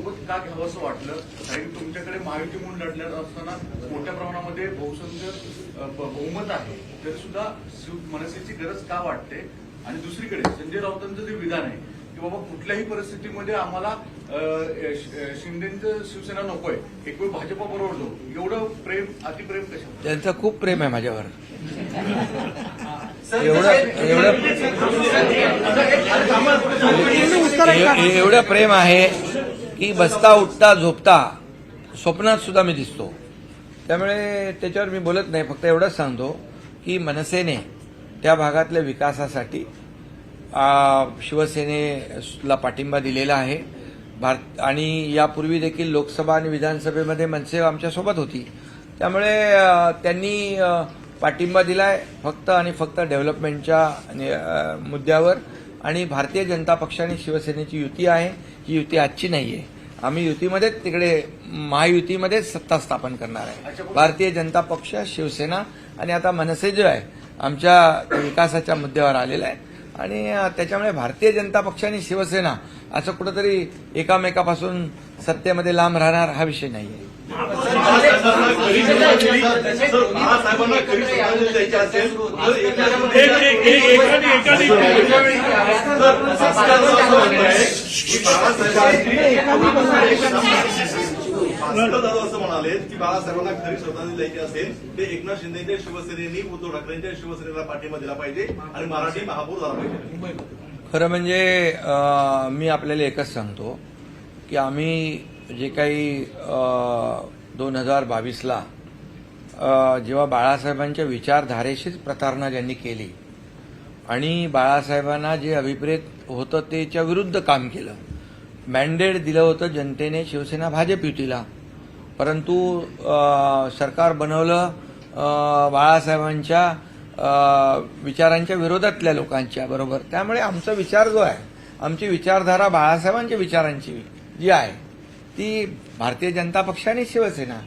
सोबत का घ्यावं असं वाटलं? कारण तुमच्याकडे महायुती म्हणून लढणार असताना मोठ्या प्रमाणामध्ये बहुमत आहे, तरी सुद्धा मनसेची गरज का वाटते? आणि दुसरीकडे संजय राऊतांचं जे विधान आहे की बाबा कुठल्याही परिस्थितीमध्ये आम्हाला शिंदेचं शिवसेना नकोय, एक वेळ भाजपा बरोबर जाऊ, एवढं प्रेम अतिप्रेम कशा? त्यांचं खूप प्रेम आहे माझ्यावर. एवढं प्रेम आहे की बसता उठता झोपता स्वप्नात सुद्धा मी दिसतो. त्यामुळे त्याच्यावर मी बोलत नाही, फक्त एवढंच सांगतो की मनसेने त्या भागातल्या विकासासाठी शिवसेनेला पाठिंबा दिलेला आहे. आणि यापूर्वी देखील लोकसभा आणि विधानसभेमध्ये मनसे आमच्यासोबत होती. त्यामुळे त्यांनी पाठिंबा दिलाय फक्त आणि फक्त डेव्हलपमेंटच्या मुद्द्यावर. आणि भारतीय जनता पक्ष आणि शिवसेनेची युती आहे, ही युती आजची नाहीये. आम्ही युतीमध्येच तिकडे महायुतीमध्येच सत्ता स्थापन करणार आहे. भारतीय जनता पक्ष, शिवसेना आणि आता मनसे जो आहे आमच्या विकासाच्या मुद्द्यावर आलेला आहे. आणि त्याच्यामुळे भारतीय जनता पक्ष आणि शिवसेना असं कुठंतरी एकामेकापासून सत्तेमध्ये लांब राहणार हा विषय नाहीये. असं म्हणाले की बाळासाहेबांना खरी श्रद्धांजली द्यायची असेल ते एकनाथ शिंदेच्या शिवसेनेनी उद्धव ठाकरेंच्या शिवसेनेला पाठिंबा दिला पाहिजे आणि मराठी महापौर झाला पाहिजे. खरं म्हणजे मी आपल्याला एकच सांगतो की आम्ही जे काही 2022ला जेव्हा बाळासाहेबांच्या विचारधारेशीच प्रतारणा ज्यांनी केली आणि बाळासाहेबांना जे अभिप्रेत होतं त्याच्या विरुद्ध काम केलं, मॅन्डेट दिलं होतं जनतेने शिवसेना भाजप युतीला, परंतु सरकार बनवलं बाळासाहेबांच्या विचारांच्या विरोधातल्या लोकांच्या बरोबर. त्यामुळे आमचा विचार जो आहे, आमची विचारधारा बाळासाहेबांच्या विचारांची जी आहे ती भारतीय जनता पक्ष आणि शिवसेना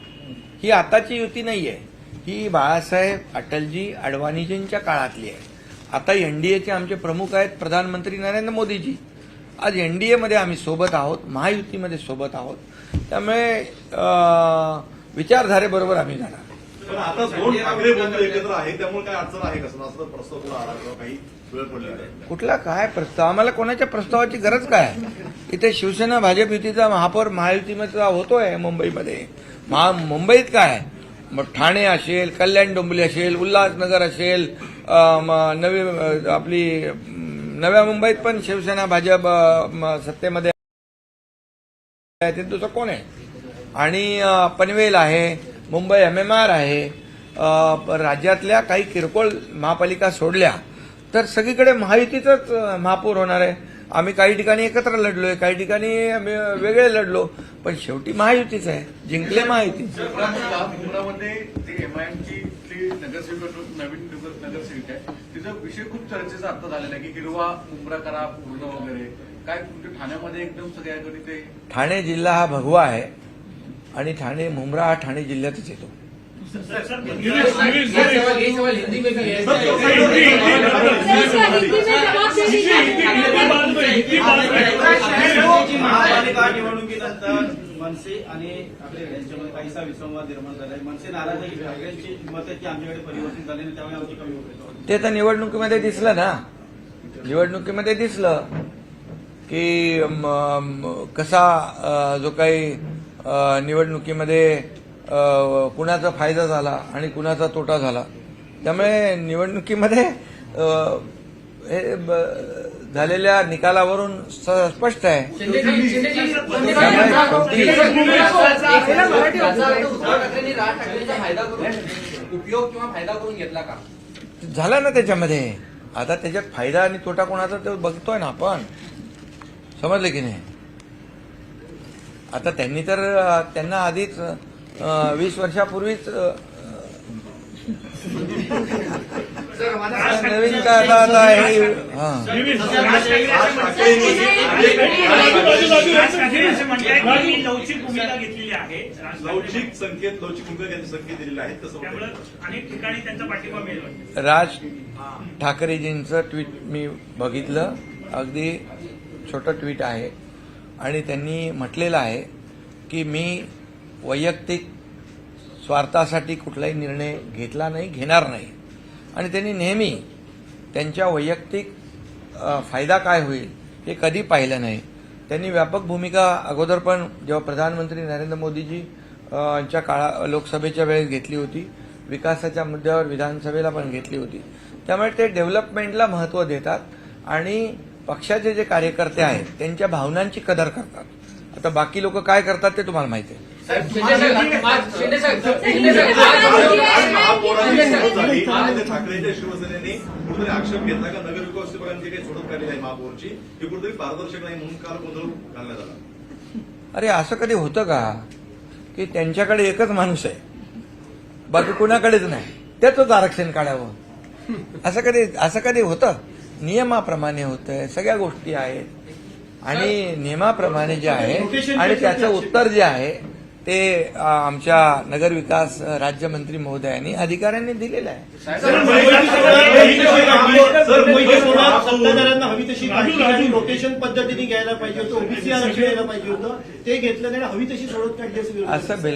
ही आताची युती नाहीये. ही बाळासाहेब, अटलजी, अडवाणीजींच्या काळातली आहे. आता एनडीएचे आमचे प्रमुख आहेत प्रधानमंत्री नरेंद्र मोदीजी. आज एनडीएमध्ये आम्ही सोबत आहोत, महायुतीमध्ये सोबत आहोत. त्यामुळे विचारधारेबरोबर आम्ही जाणार. पण आता दोन ठाकरे बंधू एकत्र आहे, त्यामुळे काय अडचण आहे का? असं प्रस्ताव तुला आला किंवा काही वेळ पडली? कुठला काय प्रस्ताव? आम्हाला कोणाच्या प्रस्तावाची गरज काय? इथे शिवसेना भाजप युतीचा महापौर महायुतीमध्ये होतोय मुंबईमध्ये. मुंबईत काय, मग ठाणे असेल, कल्याण डोंबिवली असेल, उल्हासनगर असेल, नवी आपली नव्या मुंबईत पण शिवसेना भाजप सत्तेमध्ये आहे. ते दुसरं कोण आहे? आणि पनवेल आहे, मुंबई MMR आहे. राज्यातल्या काही किरकोळ महापालिका सोडल्या तर सगळीकडे महायुतीचाच महापौर होणार आहे. आम्ही काही ठिकाणी एकत्र लढलोय, काही ठिकाणी आम्ही वेगळे लढलो, पण शेवटी महायुतीच आहे. जिंकले महायुती. मुंबईमध्ये जे MIMची नगरसेवक नवीन नगरसेविका आहे, तिचा विषय खूप चर्चेचा अर्थ झालेला आहे की हिरवा मुंब्रा करा पूर्ण वगैरे. काय तुमच्या ठाण्यामध्ये एकदम सगळ्याकडे ते ठाणे जिल्हा हा भगवा आहे आणि ठाणे मुंब्रा हा ठाणे जिल्ह्यातच येतो. निवडणुकीनंतर मनसे आणि आपले यांच्यामध्ये काहीसा विसंवाद निर्माण झालाय. मनसे नाराज आहे की सगळ्यांची मत आहे की आमच्याकडे परिवर्तन झाले आणि त्यामुळे आमची कमी होते. ते तर निवडणुकीमध्ये दिसलं ना. निवडणुकीमध्ये दिसलं की कसा जो काही निवडणुकीमध्ये कुणाचा फायदा झाला आणि कुणाचा तोटा झाला. त्यामुळे निवडणुकीमध्ये झालेल्या निकालावरून स्पष्ट आहे. उपयोग किंवा फायदा करून घेतला का? झाला ना त्याच्यामध्ये. आता त्याच्यात फायदा आणि तोटा कोणाचा ते बघतोय ना आपण. समजलं की नाही? आता त्यांनी तर त्यांना आधीच 20 वर्षापूर्वीच नवीन काय आता हे लवचिक भूमिका घेतलेली आहे. लवचिक भूमिका त्यांनी संकेत दिलेले आहेत. तसं अनेक ठिकाणी त्यांचा पाठिंबा मिळेल. राज ठाकरेजींचं ट्विट मी बघितलं. अगदी छोटं ट्विट आहे, आणि त्यांनी म्हटलेलं आहे की मी वैयक्तिक स्वार्थासाठी कुठलाही निर्णय घेतला नाही, घेणार नाही. आणि त्यांनी नेहमी त्यांच्या वैयक्तिक फायदा काय होईल हे कधी पाहिलं नाही. त्यांनी व्यापक भूमिका अगोदर पण जेव्हा प्रधानमंत्री नरेंद्र मोदीजी यांच्या लोकसभेच्या वेळेस घेतली होती, विकासाच्या मुद्द्यावर विधानसभेला पण घेतली होती. त्यामुळे ते डेव्हलपमेंटला महत्त्व देतात आणि पक्षाचे जे कार्यकर्ते आहेत त्यांच्या भावनांची कदर करतात. आता बाकी लोक काय करतात ते तुम्हाला माहिती आहे. आज महापौरांची सोडत झाली त्यामध्ये ठाकरेंच्या शिवसेनेने कुठेतरी आक्षेप घेतला का नगरविकास विभागांची काही सोडत काढली आहे महापौरची ही कुठेतरी पारदर्शक नाही म्हणून काल गोंधळ घालण्यात आला. अरे असं कधी होतं का की त्यांच्याकडे एकच माणूस आहे, बाकी कुणाकडेच नाही, त्याचंच आरक्षण काढावं? असं कधी होतं? नियमाप्रमाणे होतंय, सगळ्या गोष्टी आहेत आणि नियमाप्रमाणे जे आहे आणि त्याचं उत्तर जे आहे ते आमच्या नगरविकास राज्यमंत्री महोदयांनी अधिकाऱ्यांनी दिलेलं आहे. सत्ताधाऱ्यांना हवी तशी काढली, रोटेशन पद्धतीने घ्यायला पाहिजे होतं, ओबीसी आरक्षण द्यायला पाहिजे होतं, ते घेतलं नाही, हवी तशी सोडत काढली असं बिलकुल